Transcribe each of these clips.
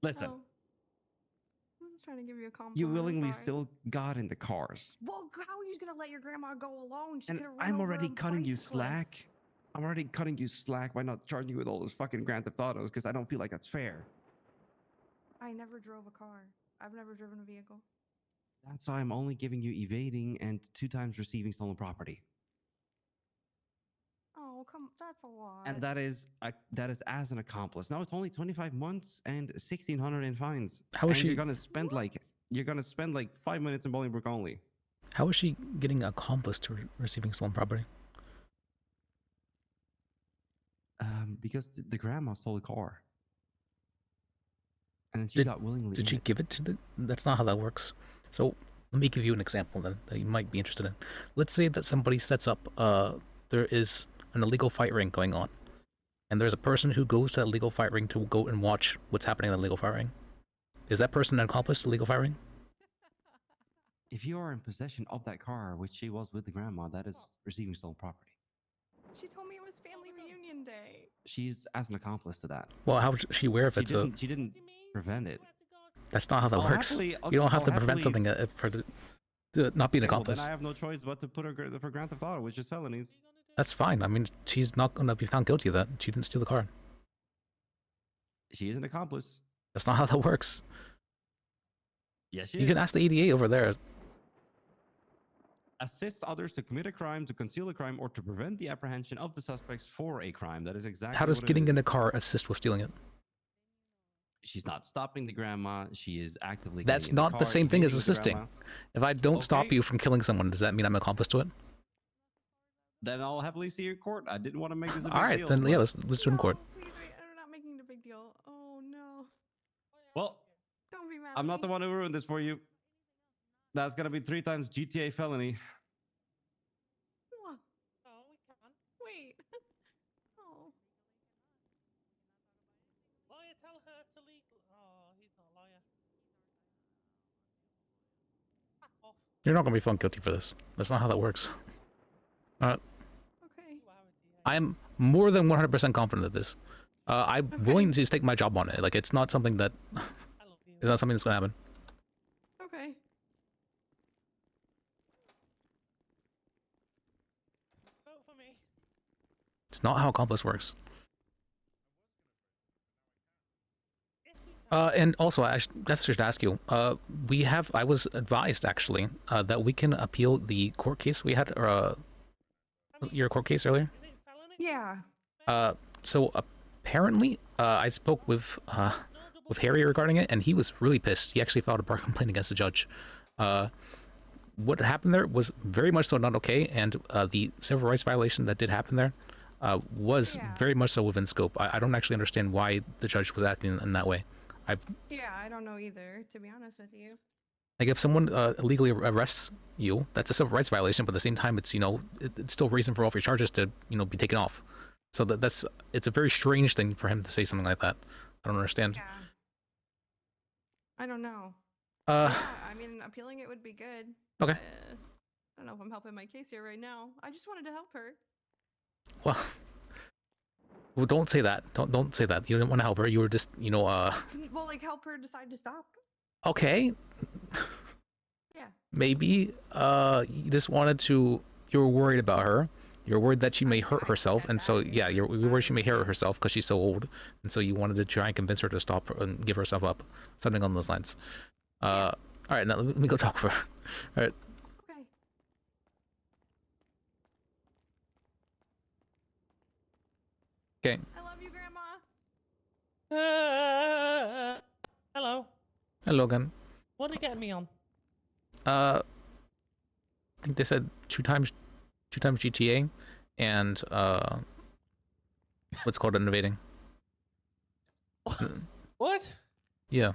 Listen, Oh, I'm just trying to give you a compliment. you I'm willingly sorry. still got in the cars. Well, how are you gonna let your grandma go alone? She And could have run I'm over already a cutting you bicyclist. slack. I'm already cutting you slack by not charging you with all those fucking Grand Theft Autos because I don't feel like that's fair. I never drove a car. I've never driven a vehicle. That's why I'm only giving you evading and 2 times receiving stolen property. Oh, come, that's a lot. And that is as an accomplice. Now it's only 25 months and 1,600 in fines. How is and she? you're gonna spend like 5 minutes in Bolingbroke only. How is she getting accomplice to receiving stolen property? Because the grandma stole the car, and then she got willingly. Did she give it to the? That's not how that works. So let me give you an example then that you might be interested in. Let's say that somebody sets up. There is an illegal fight ring going on, and there's a person who goes to that illegal fight ring to go and watch what's happening in the legal fight ring. Is that person an accomplice to the legal fight ring? If you are in possession of that car, which she was with the grandma, that is receiving stolen property. She told me it was family reunion day. She's as an accomplice to that. Well, how is she aware if it's She didn't prevent it. That's not how that works. You don't have to prevent something for not being an accomplice. Well, then I have no choice but to put her for Grand Theft Auto, which is felonies. That's fine. I mean, she's not going to be found guilty of that. She didn't steal the car. She is an accomplice. That's not how that works. Yes, you can ask the EDA over there. Assist others to commit a crime, to conceal a crime, or to prevent the apprehension of the suspects for a crime. That is exactly. How does getting in a car assist with stealing it? She's not stopping the grandma. She is actively. That's not the same thing as assisting. If I don't stop you from killing someone, does that mean I'm an accomplice to it? Then I'll happily see you in court. I didn't want to make this a big All right, deal, then yeah, let's do it in court. Please wait, I'm not making it a big deal. Oh no. Well, don't be mad. I'm not the one who ruined this for you. That's gonna be 3 times GTA felony. What? Oh, we can. Wait. Oh. Lawyer, tell her to legal. Oh, he's not a lawyer. Back off. You're not going to be found guilty for this. That's not how that works. Okay. I'm more than 100% confident of this. I'm willing to stake my job on it. Like, it's not something that... it's not something that's going to happen. Okay. Vote for me. It's not how accomplice works. And also, I should ask you, I was advised, actually, that we can appeal the court case we had, your court case earlier. Yeah. So apparently, I spoke with Harry regarding it, and he was really pissed. He actually filed a bar complaint against the judge. What happened there was very much so not okay, and the civil rights violation that did happen there was very much so within scope. I don't actually understand why the judge was acting in that way. Yeah, I don't know either, to be honest with you. Like, if someone illegally arrests you, that's a civil rights violation, but at the same time, it's, it's still reason for all of your charges to, be taken off. So it's a very strange thing for him to say something like that. I don't understand. Yeah. I don't know. Yeah, I mean, appealing it would be good. Okay. I don't know if I'm helping my case here right now. I just wanted to help her. Well, don't say that. Don't say that. You didn't want to help her. You were just, Well, like, help her decide to stop. Okay. Yeah. Maybe you just wanted to. You were worried about her. You're worried that she may hurt herself, and so yeah, you're worried she may hurt herself because she's so old, and so you wanted to try and convince her to stop and give herself up, something on those lines. All right, now let me go talk for her. All right. Okay. I love you, Grandma. Hello. Hello again. What are they getting me on? I think they said 2 times GTA, and what's called innovating. What? Yeah.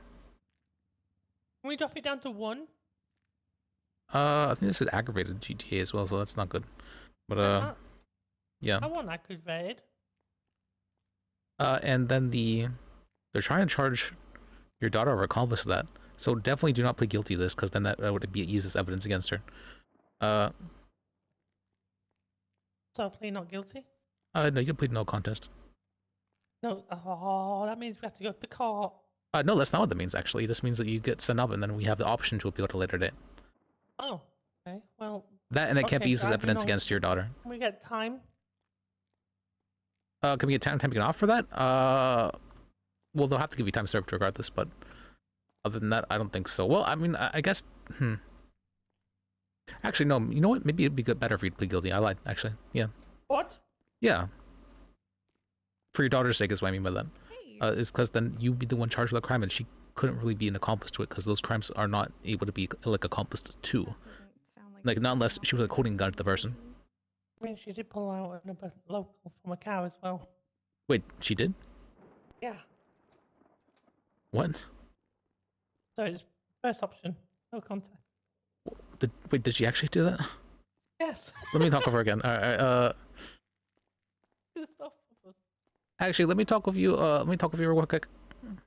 Can we drop it down to 1? I think this is aggravated GTA as well, so that's not good. But yeah. I want aggravated. And then they're trying to charge your daughter or accomplice to that. So definitely do not plead guilty to this, because then that would be used as evidence against her. So plead not guilty? No, you can plead no contest. No. Oh, that means we have to go to court. No, that's not what that means, actually. It just means that you get sent up and then we have the option to appeal at a later date. Oh, okay. Well, That and it can't be okay, used as Dad, evidence against your daughter. can we get time? Can we get time taken off for that? Well, they'll have to give you time served regardless, but other than that, I don't think so. Well, I mean, I guess, Actually, no, you know what? Maybe it'd be better for you to plead guilty. I lied, actually. Yeah. What? Yeah. For your daughter's sake is what I mean by that. Hey. Is because then you'd be the one charged with a crime and she couldn't really be an accomplice to it because those crimes are not able to be, like, accomplished to. That doesn't sound Like, it's not unless something she was, like, else. holding a gun at the person. I mean, she did pull out another local from a cow as well. Wait, she did? Yeah. What? So it's first option. No contest. Wait, did she actually do that? Yes. Let me talk with her again. Alright, It's both of us. actually, let me talk with you, real quick. Again,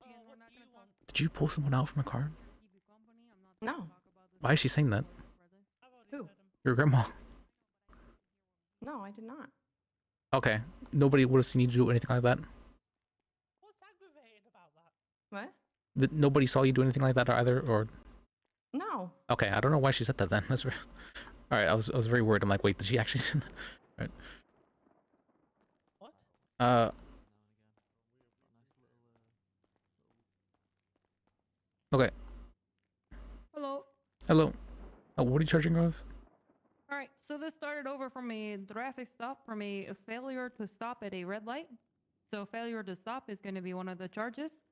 Oh, we're what not do you gonna want? Did you pull someone out from a car? No. Why is she saying that? I've already Who? heard 'em. Your grandma. No, I did not. Okay. Nobody would have seen you do anything like that? What's aggravated about that? What? Nobody saw you do anything like that either, or... No. Okay, I don't know why she said that then. That's alright, I was very worried. I'm like, wait, did she actually say that? What? Alright. Okay. Hello. Hello. What are you charging her with? All right, so this started over from a traffic stop, from a failure to stop at a red light. So failure to stop is going to be one of the charges.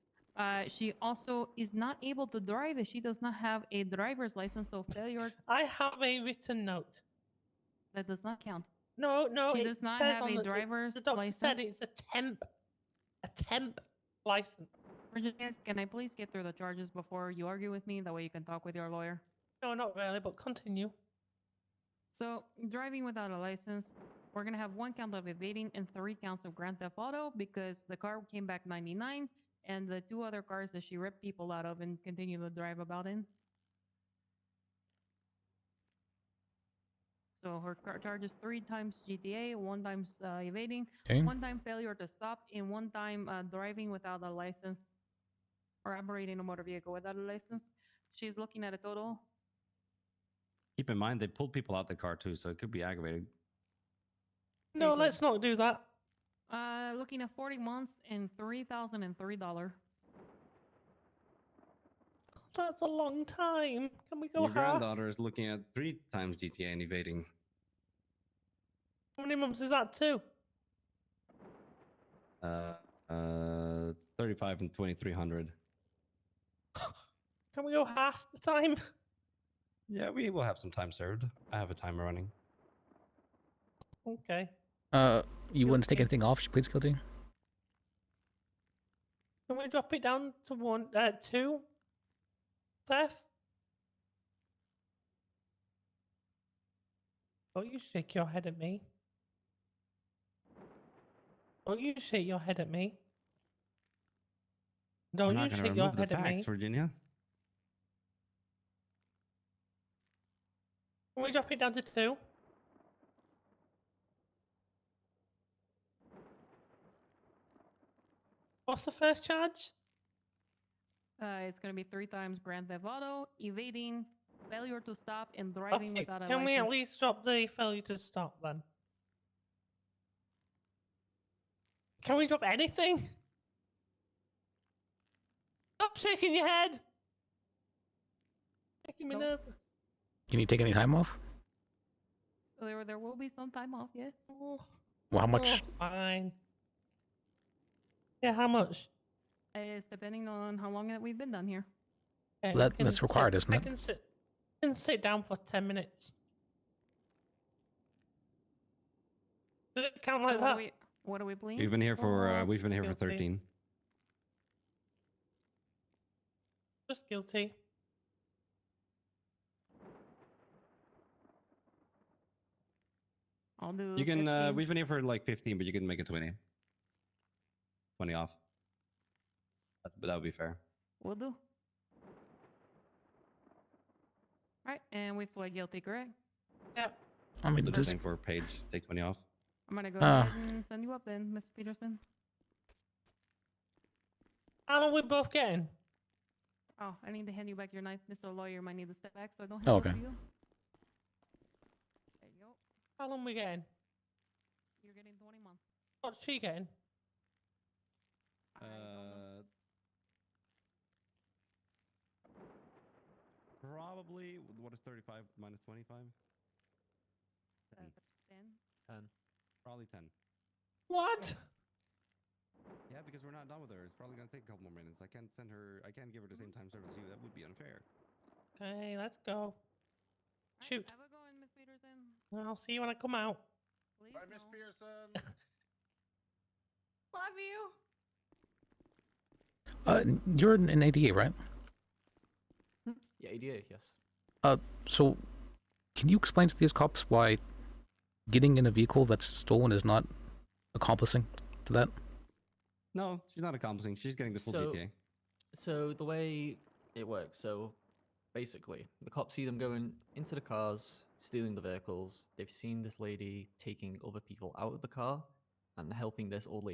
She also is not able to drive if she does not have a driver's license. So failure, I have a written note. that does not count. No, She it does not says have on a the driver's The doctor said license. it's a temp license. Virginia, can I please get through the charges before you argue with me? That way you can talk with your lawyer. No, not really, but continue. So, driving without a license, we're going to have 1 count of evading and 3 counts of Grand Theft Auto because the car came back 99 and the 2 other cars that she ripped people out of and continued to drive about in. So, her car charges 3 times GTA, 1 times evading, Okay. 1 time failure to stop, and 1 time driving without a license or operating a motor vehicle without a license. She's looking at a total. Keep in mind, they pulled people out the car too, so it could be aggravated. No, Okay, let's not do that. Looking at 40 months and $3,003. That's a long time. Can we go Your half? granddaughter is looking at 3 times GTA and evading. How many months is that too? 35 and 2300. Can we go half the time? Yeah, we will have some time served. I have a timer running. Okay. You wouldn't take Guilty. anything off? She pleads guilty? Can we drop it down to 2 thefts? Don't you shake your head at me. Don't you shake your head at me. We're Don't not you going to shake your remove the head at me. facts, Virginia. Can we drop it down to 2? What's the first charge? It's going to be 3 times Grand Theft Auto, evading, failure to stop, and driving Okay, without a can license. we at least drop the failure to stop then? Can we drop anything? Stop shaking your head! Making me Nope. nervous. Can you take any time off? There will be some time off, yes. Oh, Well, how much? fine. Yeah, how much? It's depending on how long that we've been done here. Okay, That- I can that's required, sit- isn't I it? can sit down for 10 minutes. Does it count like So that? what are we playing? We've been here for Oh, we've been here for guilty. 13. Just guilty. I'll do You can 15. we've been here for like 15, but you can make it 20. 20 off. That would be fair. Will do. Right, and we pled guilty, correct? Yep. I mean, The just same for Paige. Take 20 off. I'm gonna go Ah. ahead and send you up then, Miss Peterson. How long we both getting? Oh, I need to hand you back your knife. Mr. Lawyer might need to step back, so I don't Oh, hand it okay. over to you. There you go. How long we getting? You're getting 20 months. What's she getting? I don't know. Probably. What is 35 minus 25? 10. 10. Probably 10. What? Yeah, because we're not done with her. It's probably gonna take a couple more minutes. I can't send her. I can't give her the same time service as you. That would be unfair. Okay, let's go. Alright, Shoot. have a go in, Miss Peterson. I'll see you when I come out. Please, Bye, Miss no. Pearson. Love you. You're an ADA, right? Yeah, ADA, yes. So can you explain to these cops why getting in a vehicle that's stolen is not accomplishing to that? No, she's not accomplishing. She's getting the full So- GTA. So the way it works, so basically, the cops see them going into the cars, stealing the vehicles. They've seen this lady taking other people out of the car and helping this old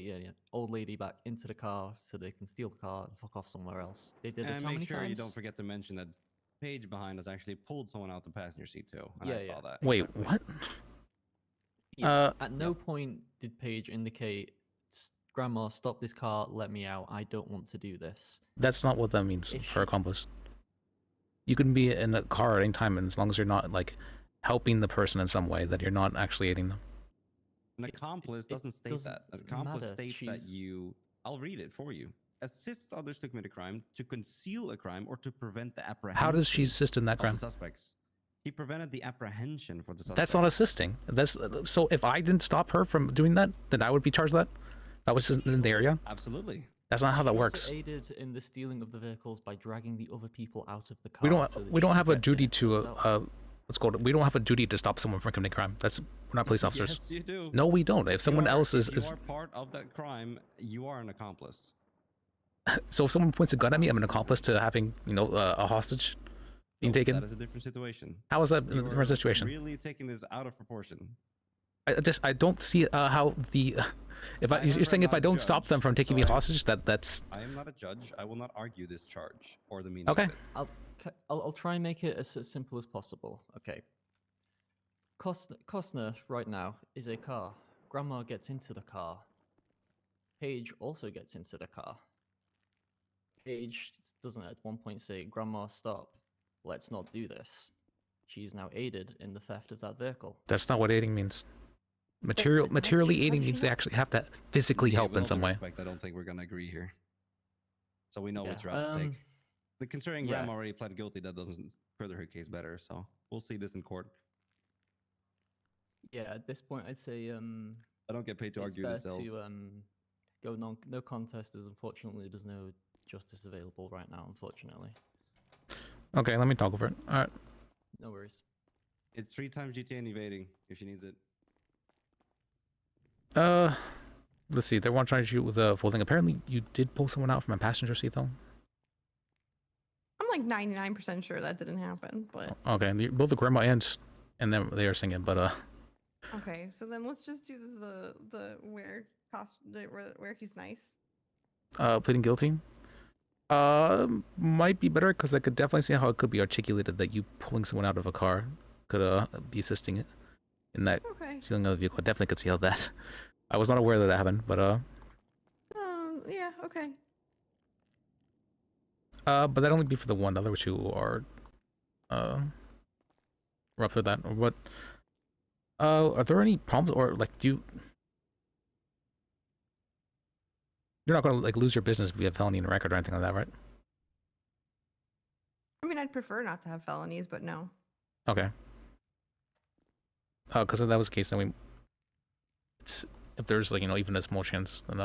lady back into the car so they can steal the car and fuck off somewhere else. They did this And how make many sure times? you don't forget to mention that Paige behind us actually pulled someone out the passenger seat too. And Yeah, I saw yeah. that. Wait, exactly. what? Yeah, At no point did Paige indicate, Grandma, stop this car, let me out. I don't want to do this. That's not what that means If for she- accomplice. You can be in a car at any time, and as long as you're not like helping the person in some way, that you're not actually aiding them. An accomplice it doesn't state doesn't that. An accomplice matter. states that She's- you. I'll read it for you. Assists others to commit a crime, to conceal a crime, or to prevent the apprehension. How does she assist in that of the crime? suspects? He prevented the apprehension for the suspects. That's not assisting. That's so. If I didn't stop her from doing that, then I would be charged with that. That was just in the area. Absolutely. That's not how that She also works. aided in the stealing of the vehicles by dragging the other people out of the car. We don't. so that We she don't could have a get duty there to. herself. Let's go. We don't have a duty to stop someone from committing crime. We're not police officers. Yes, you do. No, we don't. If someone else If is you are part of that crime, you are an accomplice. so if someone points a gun at me, I'm an accomplice to having a hostage being Nope, taken. That is a different situation. How is that You a are different situation? Really taking this out of proportion. I don't see how the if I you're am saying if not I a don't stop judge, them from taking me so I- hostage, that's I am not a judge. I will not argue this charge or the meaning okay. of it. I'll try and make it as simple as possible. Okay. Costner right now is a car. Grandma gets into the car. Paige also gets into the car. Paige doesn't at one point say, "Grandma, stop. Let's not do this." She's now aided in the theft of that vehicle. That's not what aiding means. but Materially how aiding did means she they not- actually have to physically Okay, help with in all some due way. respect, I don't think we're gonna agree here. So we know Yeah, which route to take. But considering yeah. Grandma already pled guilty, that doesn't further her case better. So we'll see this in court. Yeah, at this point, I'd say I don't get paid to it's argue better the cells. to go no contest, as unfortunately there's no justice available right now. Unfortunately, Okay, let me talk over it. All right. no worries. It's 3 times GTA and evading if she needs it. Let's see. They want to charge you with a full thing. Apparently, you did pull someone out from a passenger seat, though. I'm like 99% sure that didn't happen, but Okay, both the grandma and then they are singing, but okay. So then let's just do the where he's nice. pleading guilty. Might be better because I could definitely see how it could be articulated that you pulling someone out of a car could be assisting it in that Okay. stealing of the vehicle. I definitely could see how that. I was not aware that happened, but Yeah. Okay. but that'd only be for the one. The other two are we're up for that. Or what? Are there any problems or like you're not gonna like lose your business if you have felony in the record or anything like that, right? I mean, I'd prefer not to have felonies, but no. Okay. Because if that was the case, then it's if there's like even a small chance, then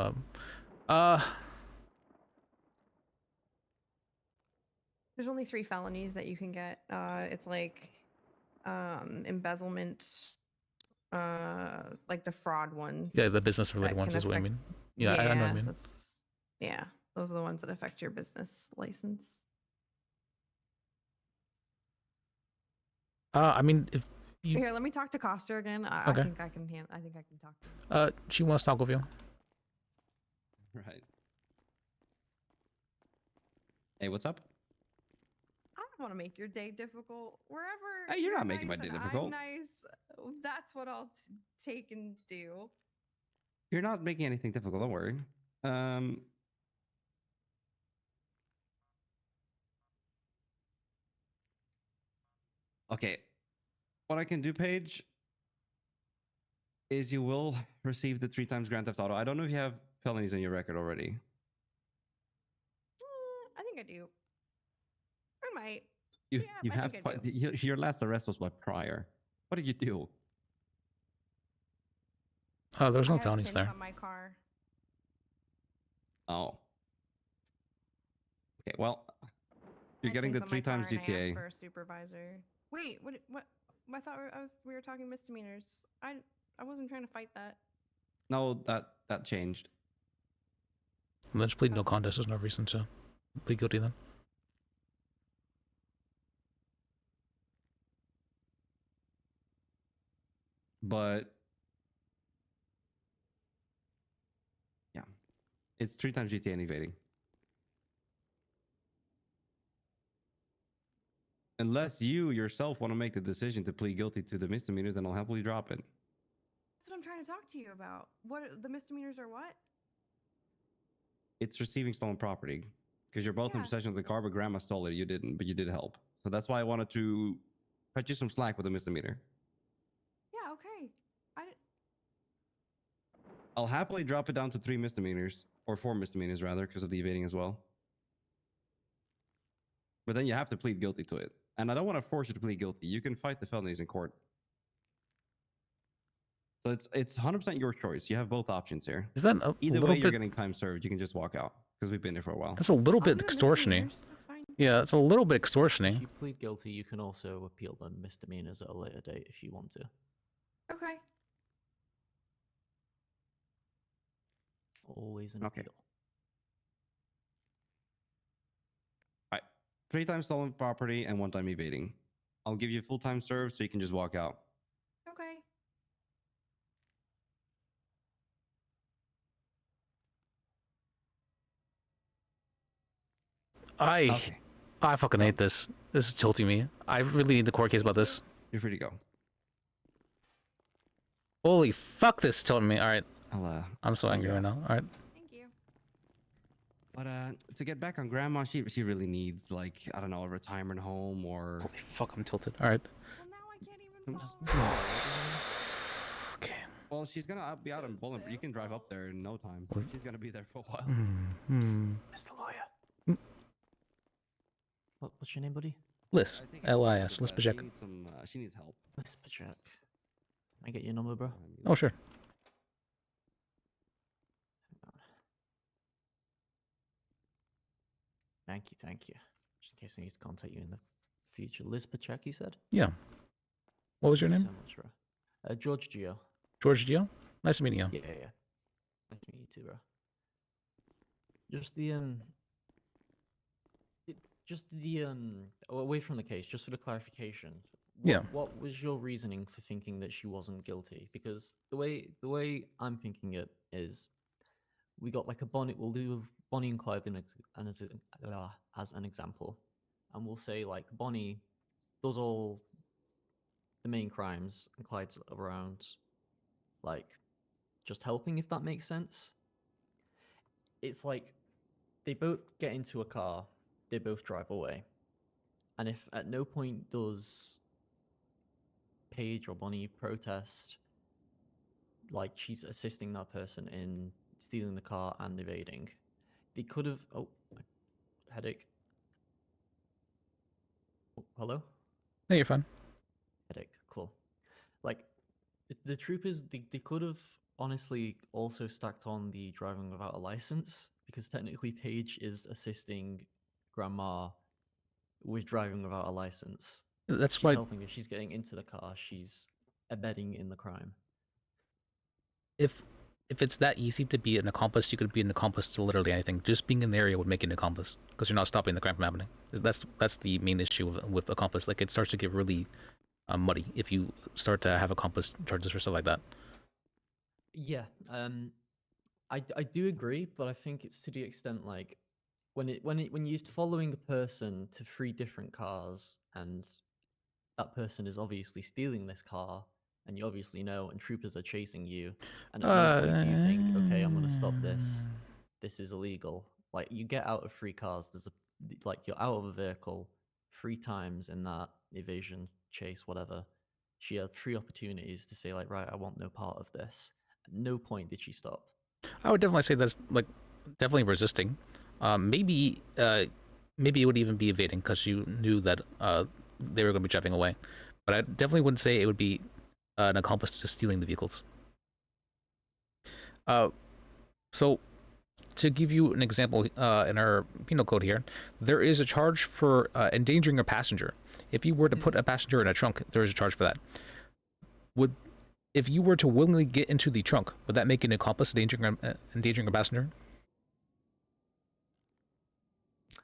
There's only 3 felonies that you can get. It's like embezzlement, like the fraud ones. yeah, the business related that ones can is what I affect- mean. Yeah, I know what I mean. Yeah, those are the ones that affect your business license. I mean, if you Here, let me talk to Costa again. Okay. I think I can talk to him. she wants to talk with you. Right. Hey, what's up? I don't want to make your day difficult. Wherever Hey, you're not making my nice day and difficult. I'm nice. That's what I'll take and do. You're not making anything difficult. Don't worry. Okay. What I can do, Paige, is you will receive the 3 times Grand Theft Auto. I don't know if you have felonies on your record already. I think I do. I might. You Yeah, you I have think I do. your last arrest was what, prior? What did you do? Oh, there's I no had felonies tints there. on my car. Oh. Okay, well, I you're had getting the tints on my 3 times car and I asked GTA. for a supervisor. Wait, what? I thought we were talking misdemeanors. I wasn't trying to fight that. No, that changed. Let's plead no contest. There's no reason to plead guilty then. But yeah, it's 3 times GTA and evading. Unless you yourself want to make the decision to plead guilty to the misdemeanors, then I'll happily drop it. That's what I'm trying to talk to you about. The misdemeanors are what? It's receiving stolen property because you're both in Yeah. possession of the car, but grandma stole it. You didn't, but you did help. So that's why I wanted to cut you some slack with the misdemeanor. Yeah, okay. I'll happily drop it down to 3 misdemeanors, or 4 misdemeanors rather, because of the evading as well. But then you have to plead guilty to it. And I don't want to force you to plead guilty. You can fight the felonies in court. So it's 100% your choice. You have both options here. Is that a Either little way, you're bit? getting time served. You can just walk out because we've been here for a while. That's a little I'll bit do the extortionate. misdemeanors, that's fine. Yeah, it's a little bit If extortionate. you plead guilty, you can also appeal the misdemeanors at a later date if you want to. Okay. Always an Okay. appeal. All right. 3 times stolen property and 1 time evading. I'll give you full time served so you can just walk out. Okay. Okay. I fucking hate this. This is tilting me. I really need the court case about this. You're free to go. Holy fuck, this is tilting me. All right, I'm so I'll angry go. right now. All right. Thank you. But to get back on grandma, she really needs, like, I don't know, a retirement home or Holy fuck, I'm tilted. All right. Well, now I can't even Just- follow. Okay. Well, she's gonna be out in Bolingbrook. You can drive up there in no time. What? She's gonna be there for a while. Mr. Lawyer. What's your name, buddy? Liz. I think L-I-S. but, Liz she Pajek. needs some. She needs help. Miss Pachak. Can I get your number, bro? Oh, sure. Thank you. Just in case I need to contact you in the future. Liz Pachak, you said? Yeah. What was your Thank name? you so much, bro. George Gio. George Gio? Nice to meet you. Yeah. Nice to meet you too, bro. Just the away from the case, just for the clarification. Yeah. What was your reasoning for thinking that she wasn't guilty? Because the way I'm thinking it is, we got like a Bonnie. We'll do Bonnie and Clyde as an example, and we'll say like Bonnie does all the main crimes, and Clyde's around, like, just helping, if that makes sense. It's like they both get into a car, they both drive away, and if at no point does Paige or Bonnie protest, like she's assisting that person in stealing the car and evading, they could have. Oh, headache. Oh, hello? Hey, you're fine. Headache. Cool. Like, the troopers, they could have honestly also stacked on the driving without a license, because technically Paige is assisting Grandma with driving without a license. That's She's why helping. If she's getting into the car, she's abetting in the crime. if it's that easy to be an accomplice, you could be an accomplice to literally anything. Just being in the area would make you an accomplice because you're not stopping the crime from happening. That's the main issue with accomplice. Like, it starts to get really muddy if you start to have accomplice charges for stuff like that. Yeah, I do agree, but I think it's to the extent like when you're following a person to 3 different cars, and that person is obviously stealing this car, and you obviously know, and troopers are chasing you, and at no point do you think, okay, I'm gonna stop this. This is illegal. Like, you get out of 3 cars. Like, you're out of a vehicle 3 times in that evasion, chase, whatever. She had 3 opportunities to say, like, right, I want no part of this. At no point did she stop. I would definitely say that's like definitely resisting. Maybe maybe it would even be evading because you knew that they were going to be driving away. But I definitely wouldn't say it would be an accomplice to stealing the vehicles. So to give you an example, in our penal code here, there is a charge for endangering a passenger. If you were to put a passenger in a trunk, there is a charge for that. If you were to willingly get into the trunk, would that make you an accomplice endangering a passenger?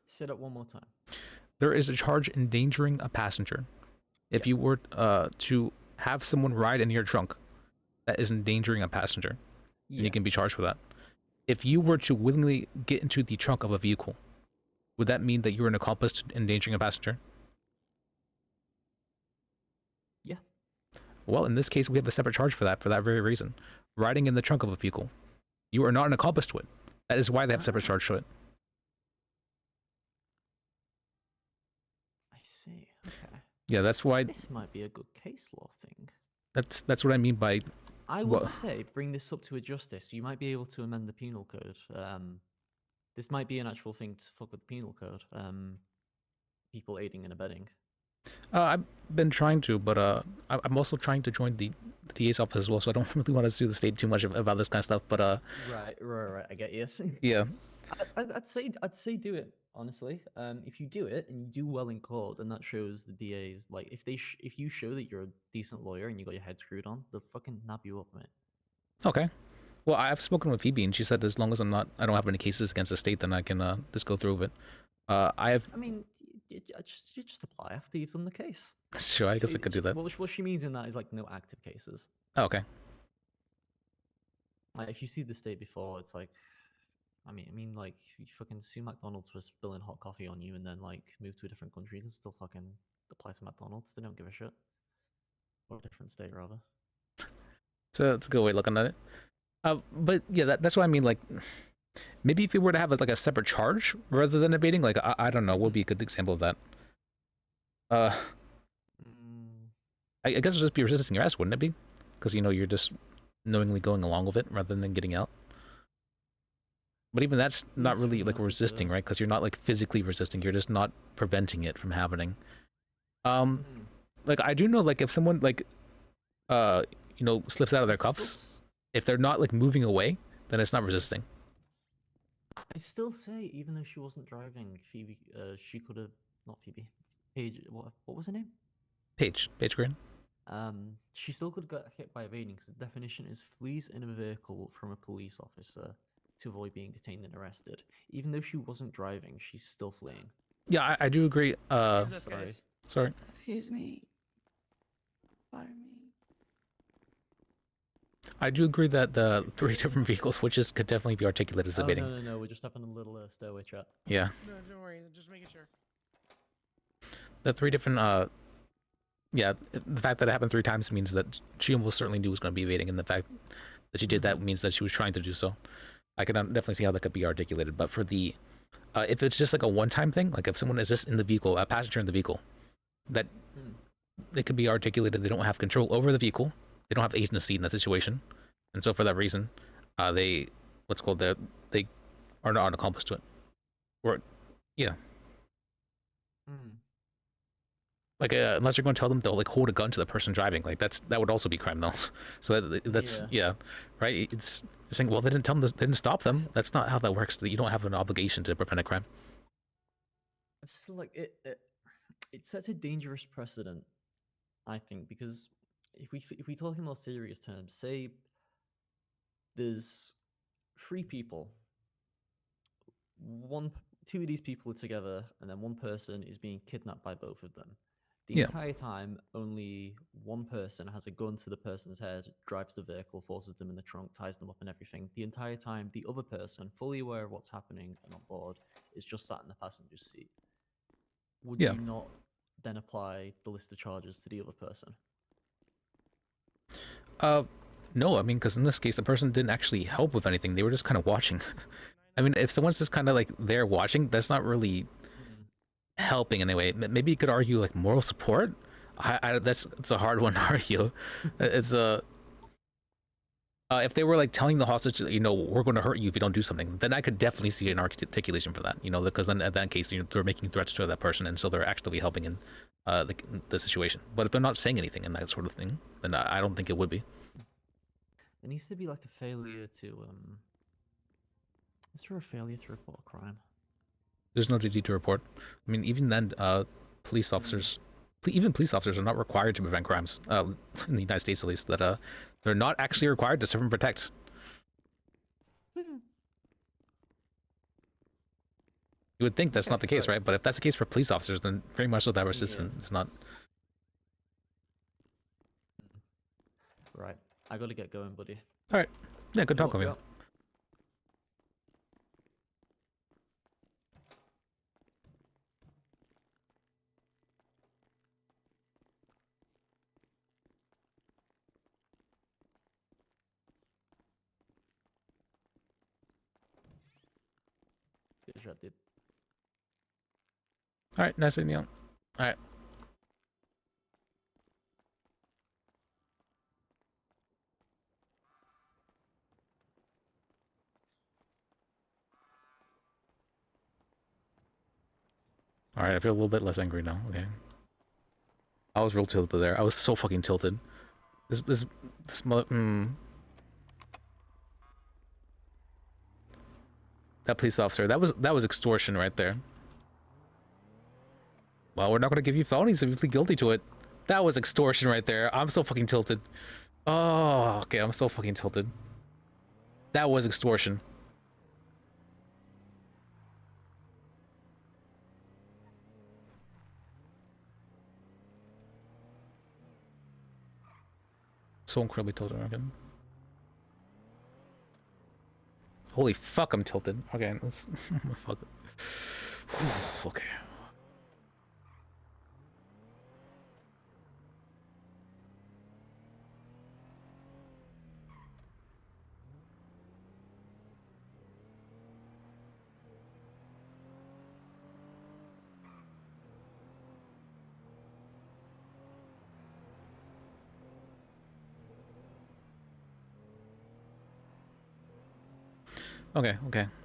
Say that one more time. There is a charge endangering a passenger. If you were to have someone ride in your trunk, that is endangering a passenger, and you can be charged for that. If you were to willingly get into the trunk of a vehicle, would that mean that you're an accomplice to endangering a passenger? Yeah. Well, in this case, we have a separate charge for that very reason. Riding in the trunk of a vehicle. You are not an accomplice to it. That is why they have a separate charge for it. I see. Okay. Yeah, that's why. This might be a good case law thing. That's what I mean by. I would say bring this up to a justice. You might be able to amend the penal code. This might be an actual thing to fuck with the penal code. People aiding and abetting. I've been trying to, but I'm also trying to join the DA's office as well, so I don't really want to sue the state too much about this kind of stuff. But Right. I get you. yeah. I'd say do it, honestly. If you do it and you do well in court, and that shows the DA's, like, if you show that you're a decent lawyer and you got your head screwed on, they'll fucking nab you up, mate. Okay. Well, I've spoken with Phoebe, and she said as long as I don't have any cases against the state, then I can just go through with it. I mean, you just apply after you've done the case. Sure, I guess I could do that. What she means in that is, like, no active cases. Oh, okay. Like, if you see the state before, it's like, I mean, like, you fucking sue McDonald's for spilling hot coffee on you and then, like, move to a different country, you can still fucking apply to McDonald's. They don't give a shit. Or a different state, rather. So it's a good way of looking at it. But yeah, that's what I mean. Like, maybe if you were to have like a separate charge rather than evading, like I don't know, what would be a good example of that? I guess it'd just be resisting arrest, wouldn't it be? Because you're just knowingly going along with it rather than getting out. But even that's not really like resisting, right? Because you're not like physically resisting; you're just not preventing it from happening. Like I do know, like if someone like, slips out of their cuffs, if they're not like moving away, then it's not resisting. I still say, even though she wasn't driving, Phoebe, she could have not Phoebe, Paige. What was her name? Paige Green. She still could get hit by evading because the definition is flees in a vehicle from a police officer to avoid being detained and arrested. Even though she wasn't driving, she's still fleeing. Yeah, I do agree. Sorry. Excuse me. Pardon me. I do agree that the 3 different vehicle switches could definitely be articulated as evading. No, we're just having a little stairway chat. Yeah. No, don't worry. Just making sure. The 3 different, yeah, the fact that it happened 3 times means that she almost certainly knew it was going to be evading, and the fact that she did that means that she was trying to do so. I can definitely see how that could be articulated, but for the, if it's just like a one-time thing, like if someone is just in the vehicle, a passenger in the vehicle, that it could be articulated they don't have control over the vehicle, they don't have agency in that situation, and so for that reason, they are not an accomplice to it. Or, yeah. Like, unless you're going to tell them they'll like hold a gun to the person driving, like that would also be crime, though. So that's yeah, right. It's you're saying, well, they didn't tell them, they didn't stop them. That's not how that works. You don't have an obligation to prevent a crime. I just feel like it sets a dangerous precedent, I think, because if we talk in more serious terms, say there's 3 people, 2 of these people are together, and then one person is being kidnapped by both of them. The Yeah. entire time, only one person has a gun to the person's head, drives the vehicle, forces them in the trunk, ties them up, and everything. The entire time, the other person, fully aware of what's happening and on board, is just sat in the passenger seat. Would Yeah. you not then apply the list of charges to the other person? No, I mean, because in this case, the person didn't actually help with anything. They were just kind of watching. I mean, if someone's just kind of like there watching, that's not really helping in any way. Maybe you could argue like moral support. It's a hard one to argue. It's a if they were like telling the hostage, you know, we're going to hurt you if you don't do something, then I could definitely see an articulation for that, you know, because then in that case, you know, they're making threats to that person, and so they're actively helping in the situation. But if they're not saying anything and that sort of thing, then I don't think it would be. There needs to be like a failure to Is there a failure to report a crime? There's no duty to report. I mean, even then, police officers, even police officers are not required to prevent crimes. In the United States, at least, that they're not actually required to serve and protect. You would think that's Okay, not the case, right. right? But if that's the case for police officers, then very much so that our system is not. Right. I gotta get going, buddy. All right. Yeah, good talk with you. Yep. Good shot, dude. All right, nice seeing you. All right. All right, I feel a little bit less angry now. Okay. I was real tilted there. I was so fucking tilted. This mother. That police officer. That was extortion right there. Well, we're not gonna give you felonies if you plead guilty to it. That was extortion right there. I'm so fucking tilted. Oh, okay. I'm so fucking tilted. That was extortion. So incredibly tilted again. Holy fuck, I'm tilted. Okay, let's fuck it. Okay.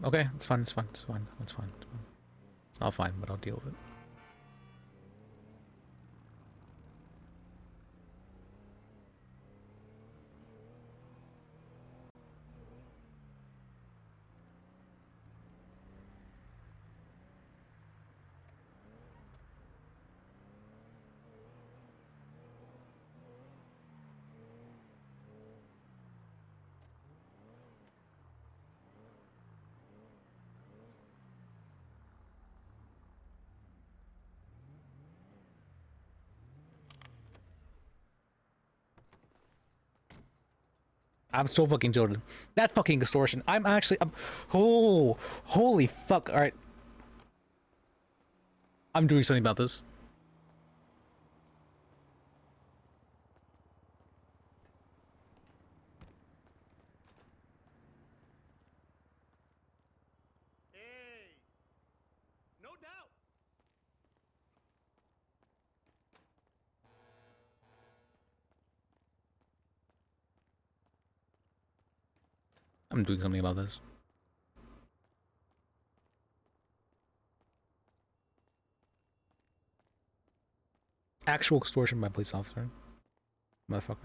Okay, it's fine, it's fine. It's not fine, but I'll deal with it. I'm so fucking tilted. That's fucking extortion. Oh, holy fuck. All right. I'm doing something about this. Hey, no doubt. I'm doing something about this. Actual extortion by police officer. Motherfucker.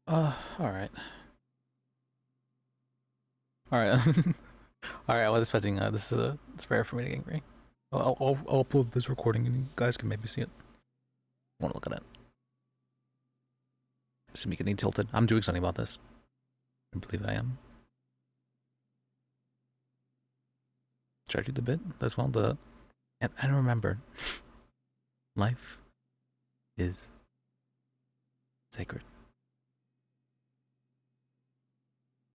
All right. All right. All right. I was expecting this is it's rare for me to get angry. I'll upload this recording and you guys can maybe see it. I want to look at it. See me getting tilted. I'm doing something about this. I believe I am. Should I do the bit as well? And I don't remember. Life is sacred.